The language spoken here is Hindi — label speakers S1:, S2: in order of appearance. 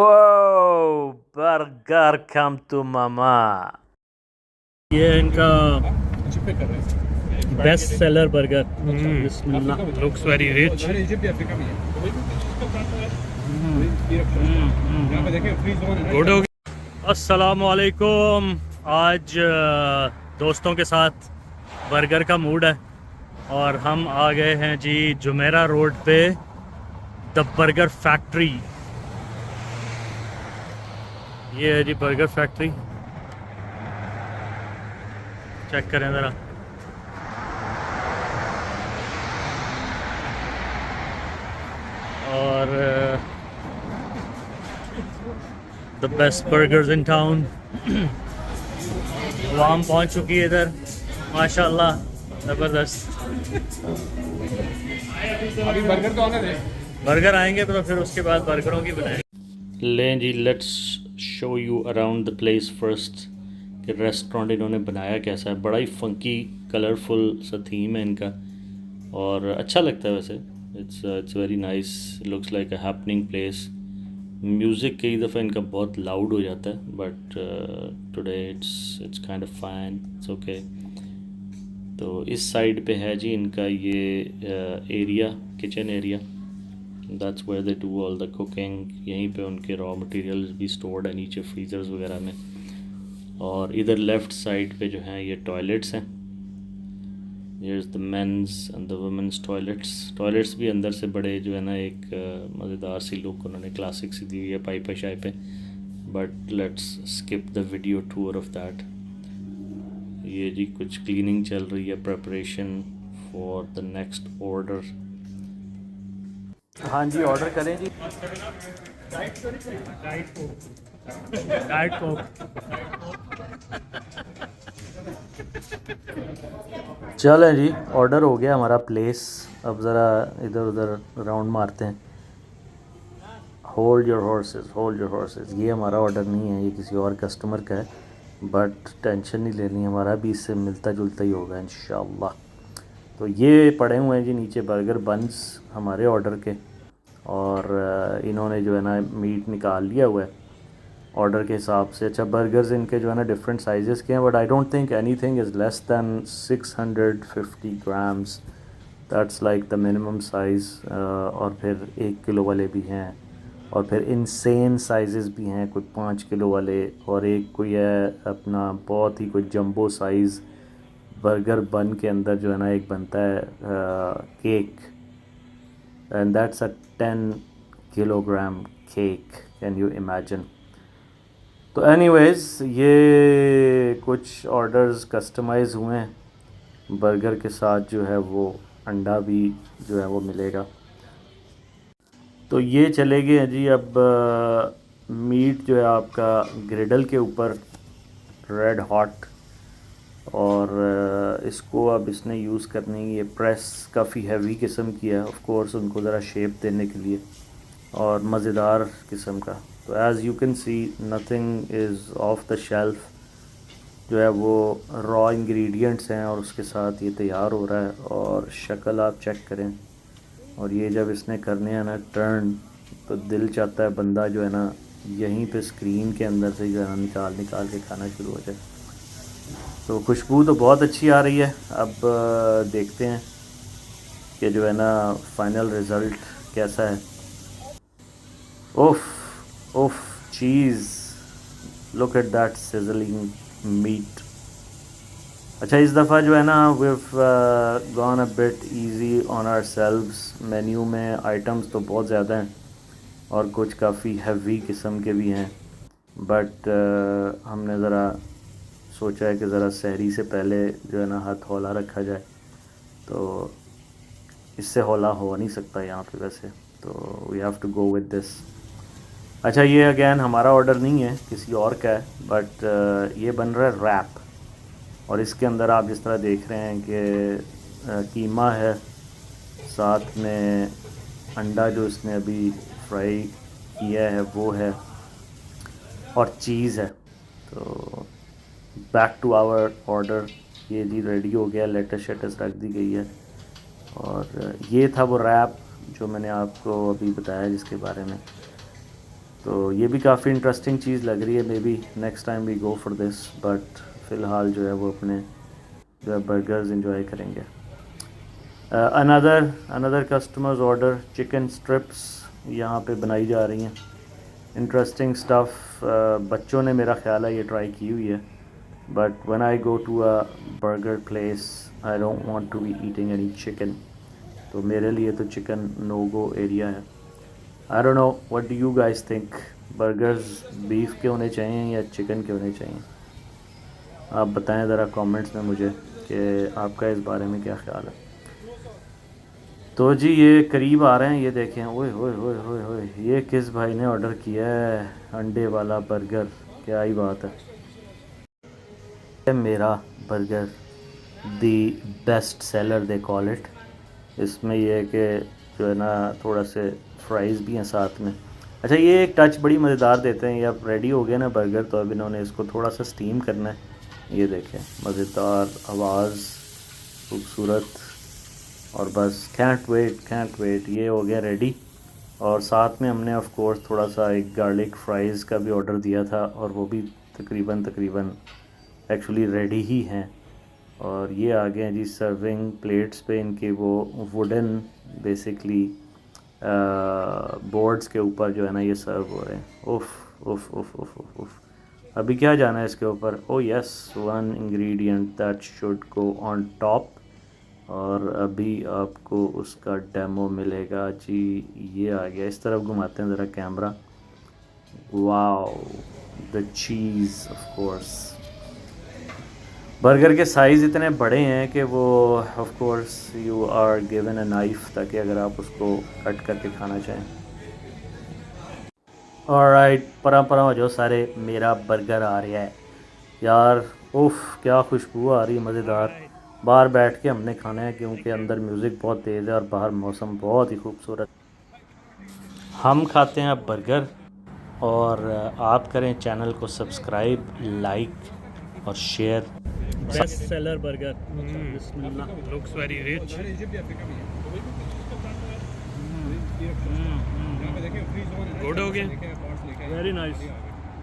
S1: Whoa, burger come to mama.
S2: ये इनका best seller burger looks very rich. Good हो गया। अस्सलाम वालेकुम। आज दोस्तों के साथ बर्गर का मूड है और हम आ गए हैं जी जुमेरा रोड पे द बर्गर फैक्ट्री। ये है जी बर्गर फैक्ट्री, चेक करें ज़रा। और the best burgers in town. वाम पहुंच चुकी है इधर, माशाल्लाह ज़बरदस्त।
S3: अभी बर्गर तो आने दे।
S2: बर्गर आएंगे तो फिर उसके बाद बर्गरों की बनाएंगे। लें जी, let's show you around the place first कि रेस्टोरेंट इन्होंने बनाया कैसा है। बड़ा ही फंकी कलरफुल सा थीम है इनका और अच्छा लगता है वैसे। It's very nice, looks like a happening place. Music कई दफ़ा इनका बहुत लाउड हो जाता है but today it's kind of fine, it's okay. तो इस साइड पे है जी इनका ये area, kitchen area. That's where they do all the cooking. यहीं पे उनके रॉ मटेरियल्स भी स्टोर्ड है नीचे फ्रीज़र्स वगैरह में। और इधर लेफ़्ट साइड पे जो हैं ये टॉयलेट्स हैं। Here's the men's and the women's toilets. Toilets भी अंदर से बड़े जो है ना एक मज़ेदार सी लुक उन्होंने क्लासिक सी दी हुई है पाइप शाई पे। But let's skip the video tour of that. ये जी कुछ क्लीनिंग चल रही है, preparation for the next order.
S1: हाँ जी, ऑर्डर करें जी।
S2: Diet Coke.
S1: चलें जी, ऑर्डर हो गया हमारा प्लेस। अब ज़रा इधर उधर राउंड मारते हैं। Hold your horses, hold your horses. ये हमारा ऑर्डर नहीं है, ये किसी और कस्टमर का है, बट टेंशन नहीं लेनी, हमारा भी इससे मिलता जुलता ही होगा इंशाल्लाह। तो ये पड़े हुए हैं जी नीचे बर्गर बन्स हमारे ऑर्डर के, और इन्होंने जो है ना मीट निकाल लिया हुआ है ऑर्डर के हिसाब से। अच्छा, बर्गर्स इनके जो है ना डिफरेंट साइज़ के हैं, but I don't think anything is less than 650 grams. That's like the minimum size. और फिर 1 किलो वाले भी हैं, और फिर इंसेन साइज़ भी हैं, कोई 5 किलो वाले, और एक कोई है अपना बहुत ही कोई जंबो साइज़ बर्गर बन के अंदर जो है ना एक बनता है cake, and that's a 10 kilogram cake, can you imagine. तो एनीवेज़ ये कुछ ऑर्डर्स कस्टमाइज़ हुए हैं। बर्गर के साथ जो है वो अंडा भी जो है वो मिलेगा। तो ये चले गए हैं जी। अब मीट जो है आपका ग्रिडल के ऊपर रेड हॉट, और इसको अब इसने यूज़ करनी है। ये प्रेस काफ़ी हैवी किस्म की है, ऑफ कोर्स उनको ज़रा शेप देने के लिए, और मज़ेदार किस्म का। तो as you can see nothing is of the shelf, जो है वो रॉ इंग्रेडिएंट्स हैं और उसके साथ ये तैयार हो रहा है। और शक्ल आप चेक करें, और ये जब इसने करने हैं ना टर्न, तो दिल चाहता है बंदा जो है ना यहीं पे स्क्रीन के अंदर से जो है ना निकाल के खाना शुरू हो जाए। तो खुशबू तो बहुत अच्छी आ रही है। अब देखते हैं कि जो है ना फाइनल रिज़ल्ट कैसा है। ओफ ओफ cheese, look at that sizzling meat. अच्छा, इस दफ़ा जो है ना we've gone a bit easy on ourselves। Menu में आइटम्स तो बहुत ज़्यादा हैं और कुछ काफ़ी हैवी किस्म के भी हैं, बट हमने ज़रा सोचा है कि ज़रा सहरी से पहले जो है ना हाथ हौला रखा जाए। तो इससे हौला हो नहीं सकता यहाँ पे वैसे, तो we have to go with this. अच्छा, ये अगेन हमारा ऑर्डर नहीं है, किसी और का है, बट ये बन रहा है रैप, और इसके अंदर आप जिस तरह देख रहे हैं कि कीमा है, साथ में अंडा जो इसने अभी फ्राई किया है वो है, और चीज़ है। तो बैक टू आवर ऑर्डर। ये जी रेडी हो गया, लेटस शेटस रख दी गई है, और ये था वो रैप जो मैंने आपको अभी बताया जिसके बारे में। तो ये भी काफ़ी इंटरेस्टिंग चीज़ लग रही है। Maybe next time we go for this, but फ़िलहाल जो है वो अपने जो है बर्गर्स इंजॉय करेंगे। Another customers order chicken strips यहाँ पे बनाई जा रही हैं। Interesting stuff. बच्चों ने मेरा ख्याल है ये ट्राई की हुई है, but when I go to a burger place I don't want to be eating any chicken. तो मेरे लिए तो चिकन नो गो एरिया है। I don't know what do you guys think, burgers beef के होने चाहिए या चिकन के होने चाहिए? आप बताएं ज़रा कमेंट्स में मुझे कि आपका इस बारे में क्या ख्याल है। तो जी ये करीब आ रहे हैं, ये देखें। ओए होए होए होए होए, ये किस भाई ने ऑर्डर किया है अंडे वाला बर्गर, क्या ही बात है। मेरा burger the best seller they call it. इसमें ये है कि जो है ना थोड़ा से फ्राइज़ भी हैं साथ में। अच्छा ये एक टच बड़ी मज़ेदार देते हैं। ये अब रेडी हो गया ना बर्गर, तो अब इन्होंने इसको थोड़ा सा स्टीम करना है। ये देखें मज़ेदार आवाज़, खूबसूरत, और बस कैंट वेट। ये हो गया रेडी। और साथ में हमने ऑफ कोर्स थोड़ा सा एक गार्लिक फ्राइज़ का भी ऑर्डर दिया था, और वो भी तकरीबन एक्चुअली रेडी ही हैं। और ये आ गए हैं जी सर्विंग प्लेट्स पे। इनके वो वुडन बेसिकली बोर्ड्स के ऊपर जो है ना ये सर्व हो रहे हैं। उफ़ उफ़ उफ़ उफ़ उफ़ उफ़। अभी क्या जाना है इसके ऊपर? ओ yes, one ingredient that should go on top. और अभी आपको उसका डेमो मिलेगा जी। ये आ गया, इस तरफ घुमाते हैं ज़रा camera. Wow, the cheese of course. Burger के साइज़ इतने बड़े हैं कि वो of course you are given a knife, ताकि अगर आप उसको कट करके खाना चाहें। ऑलराइट, परा हो जाओ सारे, मेरा बर्गर आ रहा है यार। उफ़ क्या खुशबू आ रही है, मज़ेदार। बाहर बैठ के हमने खाना है क्योंकि अंदर म्यूज़िक बहुत तेज़ है और बाहर मौसम बहुत ही खूबसूरत। हम खाते हैं अब बर्गर, और आप करें चैनल को सब्सक्राइब, लाइक और share. Best seller burger.
S2: Looks very rich. Good हो गया,
S1: वेरी नाइस।